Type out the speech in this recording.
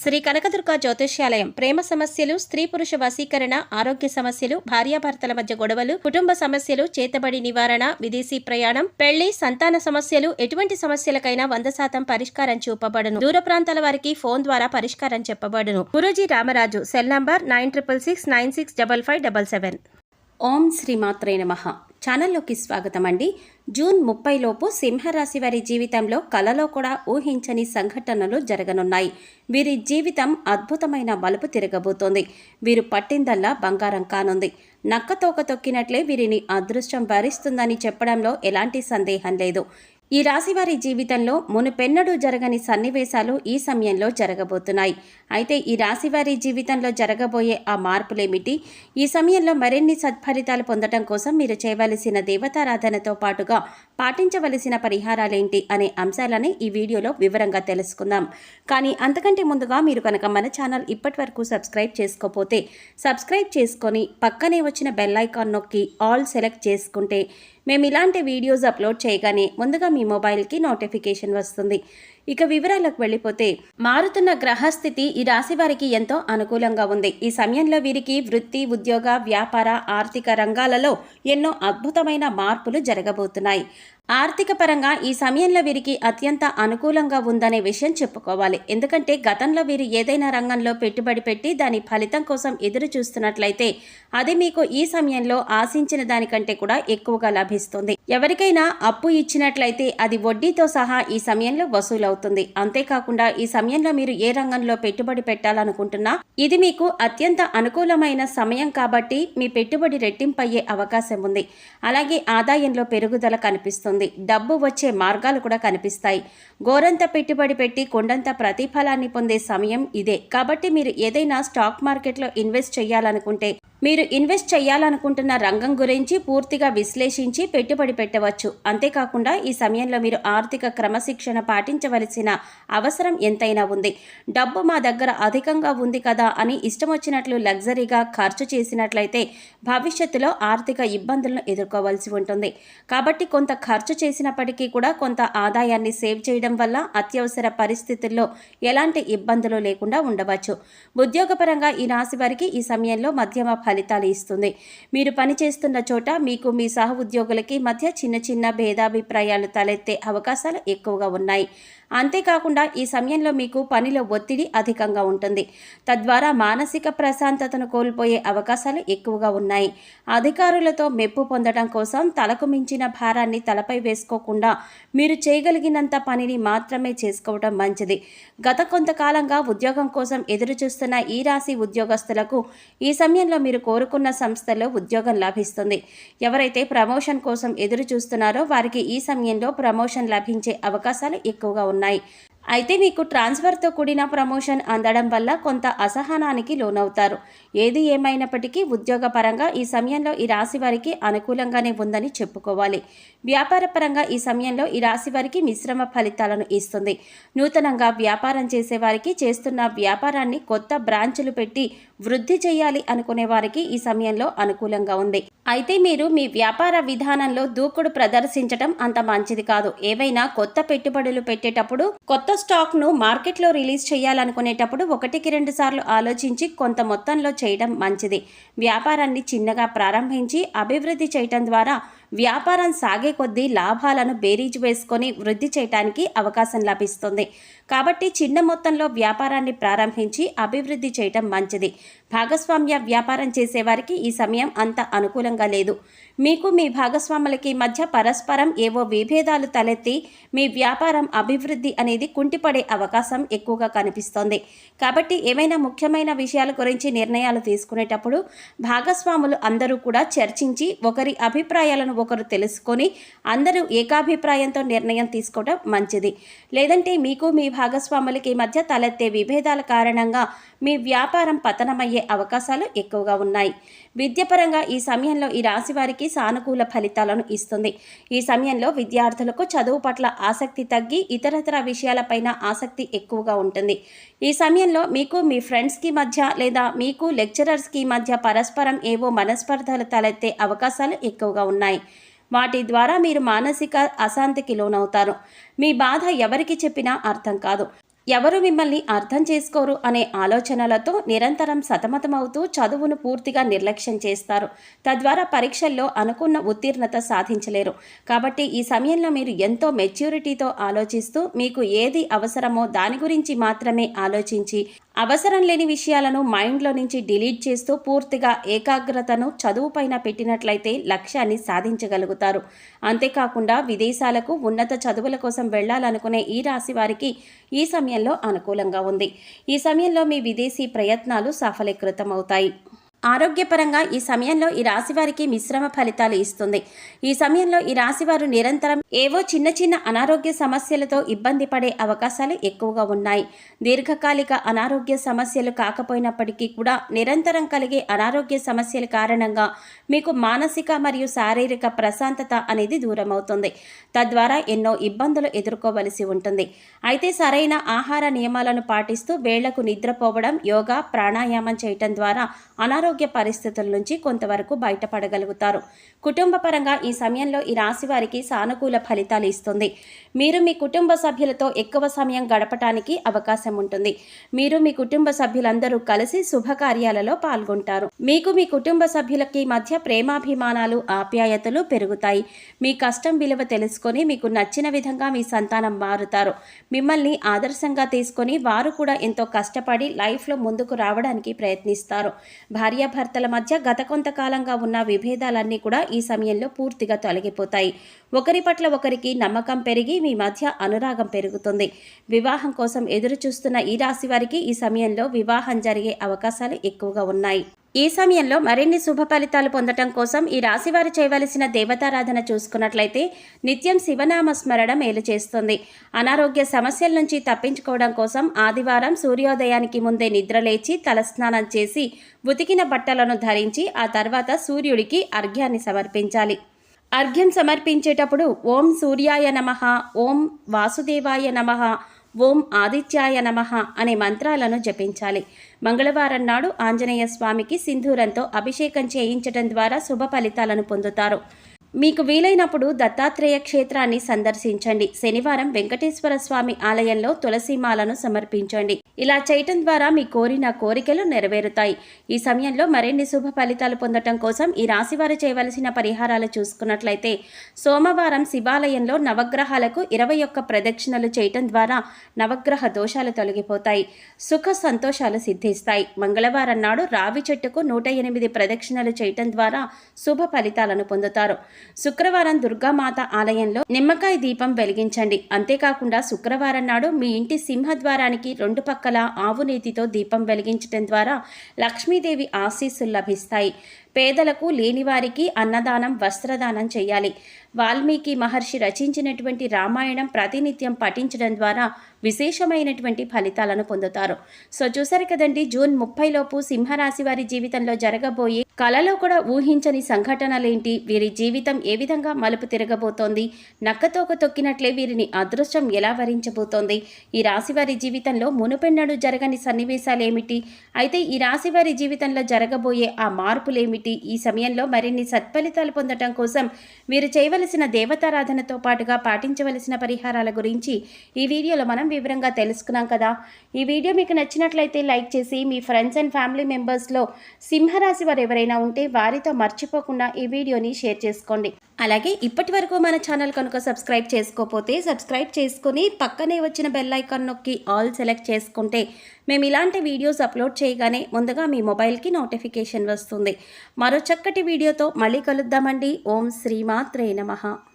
శ్రీ కనకదుర్గ జ్యోతిష్యాలయం ప్రేమ సమస్యలు, స్త్రీ పురుష వశీకరణ, ఆరోగ్య సమస్యలు, భార్యాభర్తల మధ్య గొడవలు, కుటుంబ సమస్యలు, చేతబడి నివారణ, విదేశీ ప్రయాణం, పెళ్లి, సంతాన సమస్యలు, ఎటువంటి సమస్యలకైనా 100% పరిష్కారం చూపబడును. దూర ప్రాంతాల వారికి ఫోన్ ద్వారా పరిష్కారం చెప్పబడును. గురూజీ రామరాజు. Cell number 9666965577. ఓం శ్రీ మాత్రే నమః. ఛానల్లోకి స్వాగతం అండి. జూన్ 30 లోపు సింహరాశి వారి జీవితంలో కలలో కూడా ఊహించని సంఘటనలు జరగనున్నాయి. వీరి జీవితం అద్భుతమైన మలుపు తిరగబోతోంది. వీరు పట్టిందల్లా బంగారం కానుంది. నక్కతోక తొక్కినట్లే వీరిని అదృష్టం భరిస్తుందని చెప్పడంలో ఎలాంటి సందేహం లేదు. ఈ రాశివారి జీవితంలో మునుపెన్నడూ జరగని సన్నివేశాలు ఈ సమయంలో జరగబోతున్నాయి. అయితే ఈ రాశివారి జీవితంలో జరగబోయే ఆ మార్పులేమిటి? ఈ సమయంలో మరిన్ని సత్ఫలితాలు పొందడం కోసం మీరు చేయవలసిన దేవతారాధనతో పాటుగా పాటించవలసిన పరిహారాలేంటి అనే అంశాలని ఈ వీడియోలో వివరంగా తెలుసుకుందాం. కానీ అంతకంటే ముందుగా మీరు కనుక మన ఛానల్ ఇప్పటి వరకు సబ్స్క్రైబ్ చేసుకోకపోతే సబ్స్క్రైబ్ చేసుకొని పక్కనే వచ్చిన బెల్ ఐకాన్ నొక్కి ఆల్ సెలెక్ట్ చేసుకుంటే మేము ఇలాంటి వీడియోస్ అప్లోడ్ చేయగానే ముందుగా మీ మొబైల్కి నోటిఫికేషన్ వస్తుంది. ఇక వివరాలకు వెళ్ళిపోతే, మారుతున్న గ్రహస్థితి ఈ రాశి వారికి ఎంతో అనుకూలంగా ఉంది. ఈ సమయంలో వీరికి వృత్తి, ఉద్యోగ, వ్యాపార, ఆర్థిక రంగాలలో ఎన్నో అద్భుతమైన మార్పులు జరగబోతున్నాయి. ఆర్థిక పరంగా ఈ సమయంలో వీరికి అత్యంత అనుకూలంగా ఉందనే విషయం చెప్పుకోవాలి. ఎందుకంటే గతంలో వీరు ఏదైనా రంగంలో పెట్టుబడి పెట్టి దాని ఫలితం కోసం ఎదురు చూస్తున్నట్లయితే అది మీకు ఈ సమయంలో ఆశించిన దానికంటే కూడా ఎక్కువగా లభిస్తుంది. ఎవరికైనా అప్పు ఇచ్చినట్లయితే అది వడ్డీతో సహా ఈ సమయంలో వసూలవుతుంది. అంతేకాకుండా ఈ సమయంలో మీరు ఏ రంగంలో పెట్టుబడి పెట్టాలనుకుంటున్నా ఇది మీకు అత్యంత అనుకూలమైన సమయం కాబట్టి మీ పెట్టుబడి రెట్టింపయ్యే అవకాశం ఉంది. అలాగే ఆదాయంలో పెరుగుదల కనిపిస్తుంది. డబ్బు వచ్చే మార్గాలు కూడా కనిపిస్తాయి. గోరంత పెట్టుబడి పెట్టి కొండంత ప్రతిఫలాన్ని పొందే సమయం ఇదే. కాబట్టి మీరు ఏదైనా స్టాక్ మార్కెట్లో ఇన్వెస్ట్ చేయాలనుకుంటే మీరు ఇన్వెస్ట్ చేయాలనుకుంటున్న రంగం గురించి పూర్తిగా విశ్లేషించి పెట్టుబడి పెట్టవచ్చు. అంతేకాకుండా ఈ సమయంలో మీరు ఆర్థిక క్రమశిక్షణ పాటించవలసిన అవసరం ఎంతైనా ఉంది. డబ్బు మా దగ్గర అధికంగా ఉంది కదా అని ఇష్టం వచ్చినట్లు లగ్జరీగా ఖర్చు చేసినట్లయితే భవిష్యత్తులో ఆర్థిక ఇబ్బందులను ఎదుర్కోవాల్సి ఉంటుంది. కాబట్టి కొంత ఖర్చు చేసినప్పటికీ కూడా కొంత ఆదాయాన్ని సేవ్ చేయడం వల్ల అత్యవసర పరిస్థితుల్లో ఎలాంటి ఇబ్బందులు లేకుండా ఉండవచ్చు. ఉద్యోగపరంగా ఈ రాశి వారికి ఈ సమయంలో మధ్యమ ఫలితాలు ఇస్తుంది. మీరు పనిచేస్తున్న చోట మీకు మీ సహ ఉద్యోగులకి మధ్య చిన్న చిన్న భేదాభిప్రాయాలు తలెత్తే అవకాశాలు ఎక్కువగా ఉన్నాయి. అంతేకాకుండా ఈ సమయంలో మీకు పనిలో ఒత్తిడి అధికంగా ఉంటుంది. తద్వారా మానసిక ప్రశాంతతను కోల్పోయే అవకాశాలు ఎక్కువగా ఉన్నాయి. అధికారులతో మెప్పు పొందడం కోసం తలకు మించిన భారాన్ని తలపై వేసుకోకుండా మీరు చేయగలిగినంత పనిని మాత్రమే చేసుకోవడం మంచిది. గత కొంతకాలంగా ఉద్యోగం కోసం ఎదురు చూస్తున్న ఈ రాశి ఉద్యోగస్తులకు ఈ సమయంలో మీరు కోరుకున్న సంస్థలో ఉద్యోగం లభిస్తుంది. ఎవరైతే ప్రమోషన్ కోసం ఎదురు చూస్తున్నారో వారికి ఈ సమయంలో ప్రమోషన్ లభించే అవకాశాలు ఎక్కువగా ఉన్నాయి. అయితే మీకు ట్రాన్స్ఫర్తో కూడిన ప్రమోషన్ అందడం వల్ల కొంత అసహనానికి లోనవుతారు. ఏది ఏమైనప్పటికీ ఉద్యోగపరంగా ఈ సమయంలో ఈ రాశి వారికి అనుకూలంగానే ఉందని చెప్పుకోవాలి. వ్యాపారపరంగా ఈ సమయంలో ఈ రాశి వారికి మిశ్రమ ఫలితాలను ఇస్తుంది. నూతనంగా వ్యాపారం చేసేవారికి, చేస్తున్న వ్యాపారాన్ని కొత్త బ్రాంచులు పెట్టి వృద్ధి చేయాలి అనుకునే వారికి ఈ సమయంలో అనుకూలంగా ఉంది. అయితే మీరు మీ వ్యాపార విధానంలో దూకుడు ప్రదర్శించడం అంత మంచిది కాదు. ఏవైనా కొత్త పెట్టుబడులు పెట్టేటప్పుడు, కొత్త స్టాక్ను మార్కెట్లో రిలీజ్ చేయాలనుకునేటప్పుడు 1-2 సార్లు ఆలోచించి కొంత మొత్తంలో చేయడం మంచిది. వ్యాపారాన్ని చిన్నగా ప్రారంభించి అభివృద్ధి చేయడం ద్వారా వ్యాపారం సాగే కొద్దీ లాభాలను బేరీజు వేసుకొని వృద్ధి చేయడానికి అవకాశం లభిస్తుంది. కాబట్టి చిన్న మొత్తంలో వ్యాపారాన్ని ప్రారంభించి అభివృద్ధి చేయడం మంచిది. భాగస్వామ్య వ్యాపారం చేసేవారికి ఈ సమయం అంత అనుకూలంగా లేదు. మీకు మీ భాగస్వాములకి మధ్య పరస్పరం ఏవో విభేదాలు తలెత్తి మీ వ్యాపారం అభివృద్ధి అనేది కుంటిపడే అవకాశం ఎక్కువగా కనిపిస్తోంది. కాబట్టి ఏమైనా ముఖ్యమైన విషయాల గురించి నిర్ణయాలు తీసుకునేటప్పుడు భాగస్వాములు అందరూ కూడా చర్చించి ఒకరి అభిప్రాయాలను ఒకరు తెలుసుకొని అందరూ ఏకాభిప్రాయంతో నిర్ణయం తీసుకోవడం మంచిది. లేదంటే మీకు మీ భాగస్వాములకి మధ్య తలెత్తే విభేదాల కారణంగా మీ వ్యాపారం పతనమయ్యే అవకాశాలు ఎక్కువగా ఉన్నాయి. విద్యపరంగా ఈ సమయంలో ఈ రాశి వారికి సానుకూల ఫలితాలను ఇస్తుంది. ఈ సమయంలో విద్యార్థులకు చదువు పట్ల ఆసక్తి తగ్గి ఇతరతర విషయాలపైన ఆసక్తి ఎక్కువగా ఉంటుంది. ఈ సమయంలో మీకు మీ ఫ్రెండ్స్కి మధ్య లేదా మీకు లెక్చరర్స్కి మధ్య పరస్పరం ఏవో మనస్పర్ధలు తలెత్తే అవకాశాలు ఎక్కువగా ఉన్నాయి. వాటి ద్వారా మీరు మానసిక అశాంతికి లోనవుతారు. మీ బాధ ఎవరికి చెప్పినా అర్థం కాదు. ఎవరు మిమ్మల్ని అర్థం చేసుకోరు అనే ఆలోచనలతో నిరంతరం సతమతమవుతూ చదువును పూర్తిగా నిర్లక్ష్యం చేస్తారు. తద్వారా పరీక్షల్లో అనుకున్న ఉత్తీర్ణత సాధించలేరు. కాబట్టి ఈ సమయంలో మీరు ఎంతో మెచ్యూరిటీతో ఆలోచిస్తూ మీకు ఏది అవసరమో దాని గురించి మాత్రమే ఆలోచించి అవసరం లేని విషయాలను మైండ్లో నుంచి డిలీట్ చేస్తూ పూర్తిగా ఏకాగ్రతను చదువుపైన పెట్టినట్లయితే లక్ష్యాన్ని సాధించగలుగుతారు. అంతేకాకుండా విదేశాలకు ఉన్నత చదువుల కోసం వెళ్ళాలనుకునే ఈ రాశి వారికి ఈ సమయంలో అనుకూలంగా ఉంది. ఈ సమయంలో మీ విదేశీ ప్రయత్నాలు సఫలీకృతమవుతాయి. ఆరోగ్యపరంగా ఈ సమయంలో ఈ రాశివారికి మిశ్రమ ఫలితాలు ఇస్తుంది. ఈ సమయంలో ఈ రాశివారు నిరంతరం ఏవో చిన్న చిన్న అనారోగ్య సమస్యలతో ఇబ్బంది పడే అవకాశాలు ఎక్కువగా ఉన్నాయి. దీర్ఘకాలిక అనారోగ్య సమస్యలు కాకపోయినప్పటికీ కూడా నిరంతరం కలిగే అనారోగ్య సమస్యల కారణంగా మీకు మానసిక మరియు శారీరక ప్రశాంతత అనేది దూరం అవుతుంది. తద్వారా ఎన్నో ఇబ్బందులు ఎదుర్కోవలసి ఉంటుంది. అయితే సరైన ఆహార నియమాలను పాటిస్తూ వేళ్లకు నిద్రపోవడం, యోగా, ప్రాణాయామం చేయటం ద్వారా అనారోగ్య పరిస్థితుల నుంచి కొంతవరకు బయటపడగలుగుతారు. కుటుంబ పరంగా ఈ సమయంలో ఈ రాశి వారికి సానుకూల ఫలితాలు ఇస్తుంది. మీరు మీ కుటుంబ సభ్యులతో ఎక్కువ సమయం గడపటానికి అవకాశం ఉంటుంది. మీరు మీ కుటుంబ సభ్యులందరూ కలిసి శుభకార్యాలలో పాల్గొంటారు. మీకు మీ కుటుంబ సభ్యులకి మధ్య ప్రేమాభిమానాలు, ఆప్యాయతలు పెరుగుతాయి. మీ కష్టం విలువ తెలుసుకొని మీకు నచ్చిన విధంగా మీ సంతానం మారుతారు. మిమ్మల్ని ఆదర్శంగా తీసుకొని వారు కూడా ఎంతో కష్టపడి లైఫ్లో ముందుకు రావడానికి ప్రయత్నిస్తారు. భార్యాభర్తల మధ్య గత కొంతకాలంగా ఉన్న విభేదాలన్నీ కూడా ఈ సమయంలో పూర్తిగా తొలగిపోతాయి. ఒకరి పట్ల ఒకరికి నమ్మకం పెరిగి మీ మధ్య అనురాగం పెరుగుతుంది. వివాహం కోసం ఎదురు చూస్తున్న ఈ రాశి వారికి ఈ సమయంలో వివాహం జరిగే అవకాశాలు ఎక్కువగా ఉన్నాయి. ఈ సమయంలో మరిన్ని శుభ ఫలితాలు పొందటం కోసం ఈ రాశివారు చేయవలసిన దేవతారాధన చూసుకున్నట్లయితే నిత్యం శివనామ స్మరణ మేలు చేస్తుంది. అనారోగ్య సమస్యల నుంచి తప్పించుకోవడం కోసం ఆదివారం సూర్యోదయానికి ముందే నిద్రలేచి తలస్నానం చేసి ఉతికిన బట్టలను ధరించి ఆ తర్వాత సూర్యుడికి అర్ఘ్యాన్ని సమర్పించాలి. అర్ఘ్యం సమర్పించేటప్పుడు ఓం సూర్యాయ నమః, ఓం వాసుదేవాయ నమః, ఓం ఆదిత్యాయ నమః అనే మంత్రాలను జపించాలి. మంగళవారం నాడు ఆంజనేయ స్వామికి సింధూరంతో అభిషేకం చేయించడం ద్వారా శుభ ఫలితాలను పొందుతారు. మీకు వీలైనప్పుడు దత్తాత్రేయ క్షేత్రాన్ని సందర్శించండి. శనివారం వెంకటేశ్వర స్వామి ఆలయంలో తులసిమాలను సమర్పించండి. ఇలా చేయటం ద్వారా మీ కోరిన కోరికలు నెరవేరుతాయి. ఈ సమయంలో మరిన్ని శుభ ఫలితాలు పొందటం కోసం ఈ రాశివారు చేయవలసిన పరిహారాలు చూసుకున్నట్లయితే సోమవారం శివాలయంలో నవగ్రహాలకు 21 ప్రదక్షిణలు చేయటం ద్వారా నవగ్రహ దోషాలు తొలగిపోతాయి. సుఖ సంతోషాలు సిద్ధిస్తాయి. మంగళవారం నాడు రావి చెట్టుకు 108 ప్రదక్షిణలు చేయటం ద్వారా శుభ ఫలితాలను పొందుతారు. శుక్రవారం దుర్గామాత ఆలయంలో నిమ్మకాయ దీపం వెలిగించండి. అంతేకాకుండా శుక్రవారం నాడు మీ ఇంటి సింహద్వారానికి 2 పక్కల ఆవు నేతితో దీపం వెలిగించడం ద్వారా లక్ష్మీదేవి ఆశీస్సులు లభిస్తాయి. పేదలకు, లేనివారికి అన్నదానం, వస్త్రదానం చేయాలి. వాల్మీకి మహర్షి రచించినటువంటి రామాయణం ప్రతినిత్యం పఠించడం ద్వారా విశేషమైనటువంటి ఫలితాలను పొందుతారు. సో చూసారు కదండి, జూన్ 30 లోపు సింహరాశి వారి జీవితంలో జరగబోయే కలలో కూడా ఊహించని సంఘటనలేంటి, వీరి జీవితం ఏ విధంగా మలుపు తిరగబోతోంది, నక్కతోక తొక్కినట్లే వీరిని అదృష్టం ఎలా వరించబోతోంది, ఈ రాశివారి జీవితంలో మునుపెన్నడూ జరగని సన్నివేశాలేమిటి, అయితే ఈ రాశివారి జీవితంలో జరగబోయే ఆ మార్పులేమిటి, ఈ సమయంలో మరిన్ని సత్ఫలితాలు పొందటం కోసం వీరు చేయవలసిన దేవతారాధనతో పాటుగా పాటించవలసిన పరిహారాల గురించి ఈ వీడియోలో మనం వివరంగా తెలుసుకున్నాం కదా. ఈ వీడియో మీకు నచ్చినట్లయితే లైక్ చేసి మీ ఫ్రెండ్స్ అండ్ ఫ్యామిలీ మెంబర్స్లో సింహరాశి వారు ఎవరైనా ఉంటే వారితో మర్చిపోకుండా ఈ వీడియోని షేర్ చేసుకోండి. అలాగే ఇప్పటి వరకు మన ఛానల్ కనుక సబ్స్క్రైబ్ చేసుకోకపోతే సబ్స్క్రైబ్ చేసుకుని పక్కనే వచ్చిన బెల్ ఐకాన్ నొక్కి ఆల్ సెలెక్ట్ చేసుకుంటే మేము ఇలాంటి వీడియోస్ అప్లోడ్ చేయగానే ముందుగా మీ మొబైల్కి నోటిఫికేషన్ వస్తుంది. మరో చక్కటి వీడియోతో మళ్ళీ కలుద్దామండి. ఓం శ్రీమాత్రే నమః.